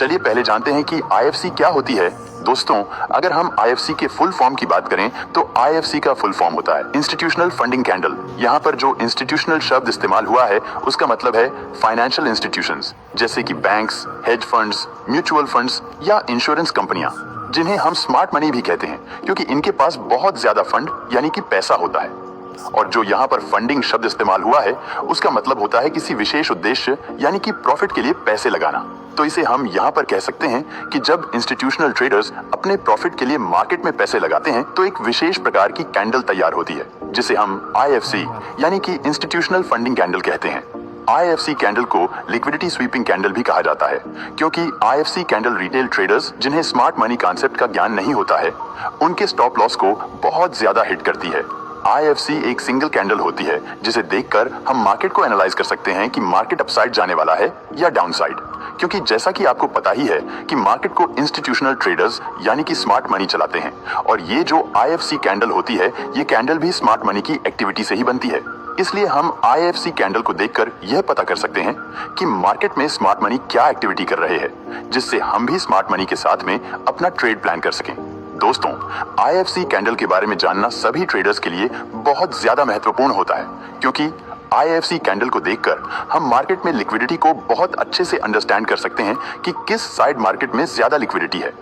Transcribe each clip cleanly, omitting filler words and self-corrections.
चलिए पहले जानते हैं कि आईएफसी क्या होती है। दोस्तों, अगर हम आईएफसी के फुल फॉर्म की बात करें तो आईएफसी का फुल फॉर्म होता है इंस्टीट्यूशनल फंडिंग कैंडल। यहाँ पर जो इंस्टीट्यूशनल शब्द इस्तेमाल हुआ है उसका मतलब है फाइनेंशियल इंस्टीट्यूशंस, जैसे कि banks, hedge funds, mutual funds या इंश्योरेंस कंपनियां, जिन्हें हम स्मार्ट मनी भी कहते हैं क्योंकि इनके पास बहुत ज्यादा फंड यानी कि पैसा होता है। और जो यहाँ पर फंडिंग शब्द इस्तेमाल हुआ है उसका मतलब होता है किसी विशेष उद्देश्य यानी कि प्रॉफिट के लिए पैसे लगाना। तो इसे हम यहाँ पर कह सकते हैं कि जब इंस्टीट्यूशनल ट्रेडर्स अपने प्रॉफिट के लिए मार्केट में पैसे लगाते हैं तो एक विशेष प्रकार की कैंडल तैयार होती है जिसे हम आईएफसी यानी कि इंस्टीट्यूशनल फंडिंग कैंडल कहते हैं। आईएफसी कैंडल को लिक्विडिटी स्वीपिंग कैंडल भी कहा जाता है क्योंकि आईएफसी कैंडल रिटेल ट्रेडर्स जिन्हें स्मार्ट मनी कॉन्सेप्ट का ज्ञान नहीं होता है उनके स्टॉप लॉस को बहुत ज्यादा हिट करती है। आईएफसी एक सिंगल कैंडल होती है जिसे देखकर हम मार्केट को एनालाइज कर सकते हैं कि मार्केट अपसाइड जाने वाला है या डाउनसाइड, क्योंकि जैसा कि आपको पता ही है कि मार्केट को इंस्टीट्यूशनल ट्रेडर्स यानी कि स्मार्ट मनी चलाते हैं और ये जो आईएफसी कैंडल होती है ये कैंडल भी स्मार्ट मनी की एक्टिविटी से ही बनती है। इसलिए हम आईएफसी कैंडल को देखकर यह पता कर सकते हैं कि मार्केट में स्मार्ट मनी क्या एक्टिविटी कर रहे हैं जिससे हम भी स्मार्ट मनी के साथ में अपना ट्रेड प्लान कर सकें। दोस्तों, आईएफसी कैंडल के बारे में जानना सभी ट्रेडर्स के लिए बहुत ज्यादा महत्वपूर्ण होता है क्योंकि आईएफसी कैंडल को देखकर हम मार्केट में लिक्विडिटी को बहुत अच्छे से अंडरस्टैंड कर सकते हैं कि किस साइड मार्केट में ज्यादा लिक्विडिटी है,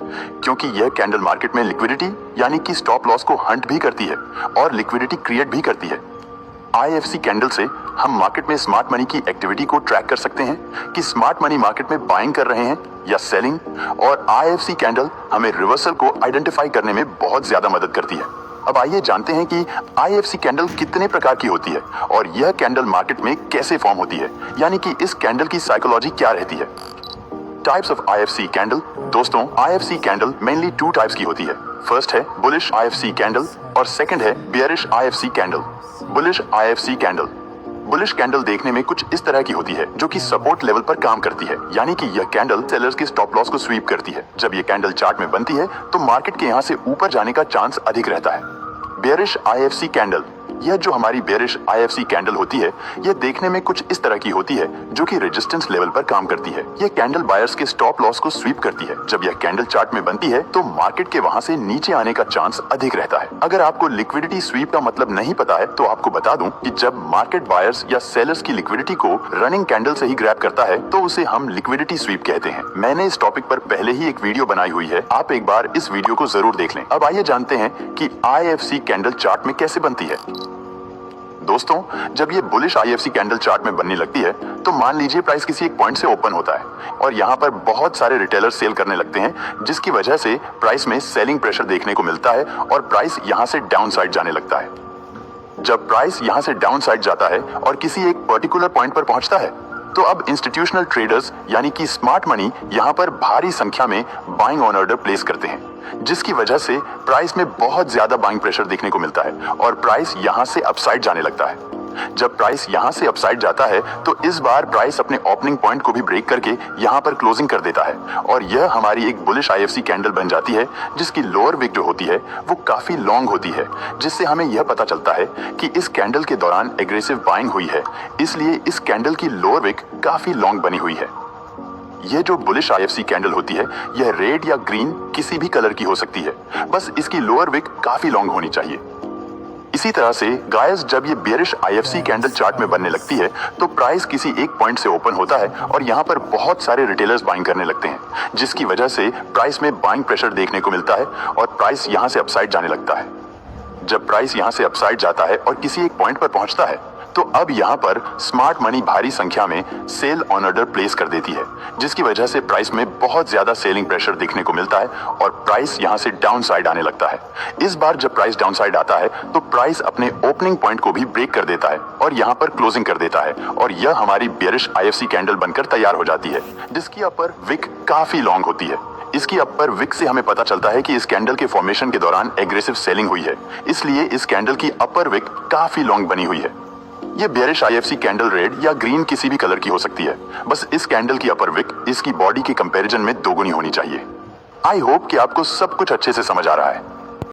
क्योंकि यह कैंडल मार्केट में लिक्विडिटी यानी कि स्टॉप लॉस को हंट भी करती है और लिक्विडिटी क्रिएट भी करती है। आईएफसी कैंडल से हम मार्केट में स्मार्ट मनी की एक्टिविटी को ट्रैक कर सकते हैं कि स्मार्ट मनी मार्केट में बाइंग कर रहे हैं या सेलिंग, और आईएफसी कैंडल हमें रिवर्सल को आइडेंटिफाई करने में बहुत ज्यादा मदद करती है। अब आइए जानते हैं कि आईएफसी कैंडल कितने प्रकार की होती है और यह कैंडल मार्केट में कैसे फॉर्म होती है, यानी कि इस कैंडल की साइकोलॉजी क्या रहती है। Types of IFC candle. दोस्तों, आईएफसी कैंडल मेनली 2 टाइप्स की होती है। फर्स्ट है बुलिश आईएफसी कैंडल और सेकंड है bearish IFC candle. Bullish IFC candle. Bullish candle देखने में कुछ इस तरह की होती है जो कि सपोर्ट लेवल पर काम करती है, यानी कि यह कैंडल सेलर्स के स्टॉप लॉस को स्वीप करती है। जब यह कैंडल चार्ट में बनती है तो मार्केट के यहाँ से ऊपर जाने का चांस अधिक रहता है। Bearish IFC candle. यह जो हमारी बेयरिश आईएफसी कैंडल होती है यह देखने में कुछ इस तरह की होती है जो कि रेजिस्टेंस लेवल पर काम करती है। यह कैंडल बायर्स के स्टॉप लॉस को स्वीप करती है। जब यह कैंडल चार्ट में बनती है तो मार्केट के वहां से नीचे आने का चांस अधिक रहता है। अगर आपको लिक्विडिटी स्वीप का मतलब नहीं पता है तो आपको बता दूं कि जब मार्केट बायर्स या सेलर्स की लिक्विडिटी को रनिंग कैंडल से ही ग्रैब करता है तो उसे हम लिक्विडिटी स्वीप कहते हैं। मैंने इस टॉपिक पर पहले ही एक वीडियो बनाई हुई है, आप एक बार इस वीडियो को जरूर देख लें। अब आइए जानते हैं कि आईएफसी कैंडल चार्ट में कैसे बनती है। दोस्तों, जब ये बुलिश आईएफसी कैंडल चार्ट में बनने लगती है तो मान लीजिए प्राइस किसी एक पॉइंट से ओपन होता है और यहाँ पर बहुत सारे रिटेलर सेल करने लगते हैं जिसकी वजह से प्राइस में सेलिंग प्रेशर देखने को मिलता है और प्राइस यहाँ से डाउन साइड जाने लगता है। जब प्राइस यहाँ से डाउन साइड जाता है और किसी एक पर्टिकुलर पॉइंट पर पहुंचता है तो अब इंस्टीट्यूशनल ट्रेडर्स यानी कि स्मार्ट मनी यहाँ पर भारी संख्या में बाइंग ऑन ऑर्डर प्लेस करते हैं जिसकी वजह से प्राइस में बहुत ज्यादा बाइंग प्रेशर देखने को मिलता है और प्राइस यहाँ से अपसाइड जाने लगता है। जब प्राइस यहाँ से अपसाइड जाता है तो इस बार प्राइस अपने ओपनिंग पॉइंट को भी ब्रेक करके यहाँ पर क्लोजिंग कर देता है और यह हमारी एक बुलिश आईएफसी कैंडल बन जाती है जिसकी लोअर विक जो होती है वो काफी लॉन्ग होती है, जिससे हमें यह पता चलता है कि इस कैंडल के दौरान एग्रेसिव बाइंग हुई है, इसलिए इस कैंडल की लोअर विक काफी लॉन्ग बनी हुई है। यह जो बुलिश आईएफसी कैंडल होती है यह रेड या ग्रीन किसी भी कलर की हो सकती है, बस इसकी लोअर विक काफी लॉन्ग होनी चाहिए। इसी तरह से गाइस, जब ये बेयरिश आईएफसी कैंडल चार्ट में बनने लगती है तो प्राइस किसी एक पॉइंट से ओपन होता है और यहाँ पर बहुत सारे रिटेलर्स बाइंग करने लगते हैं जिसकी वजह से प्राइस में बाइंग प्रेशर देखने को मिलता है और प्राइस यहाँ से अपसाइड जाने लगता है। जब प्राइस यहाँ से अपसाइड जाता है और किसी एक पॉइंट पर पहुंचता है तो अब यहाँ पर स्मार्ट मनी भारी संख्या में सेल ऑन ऑर्डर प्लेस कर देती है जिसकी वजह से प्राइस में बहुत ज्यादा सेलिंग प्रेशर देखने को मिलता है और प्राइस यहाँ से डाउन साइड आने लगता है। इस बार जब प्राइस डाउन साइड आता है तो प्राइस अपने ओपनिंग पॉइंट को भी ब्रेक कर देता है और यहाँ पर क्लोजिंग कर देता है और यह हमारी बेयरिश आईएफसी कैंडल बनकर तैयार हो जाती है जिसकी अपर विक काफी लॉन्ग होती है। इसकी अपर विक से हमें पता चलता है कि इस कैंडल के फॉर्मेशन के दौरान एग्रेसिव सेलिंग हुई है, इसलिए इस कैंडल की अपर विक काफी लॉन्ग बनी हुई है। ये बेयरिश आईएफसी कैंडल रेड या ग्रीन किसी भी कलर की हो सकती है, बस इस कैंडल की अपर विक इसकी बॉडी के कंपैरिजन में दोगुनी होनी चाहिए। आई होप कि आपको सब कुछ अच्छे से समझ आ रहा है।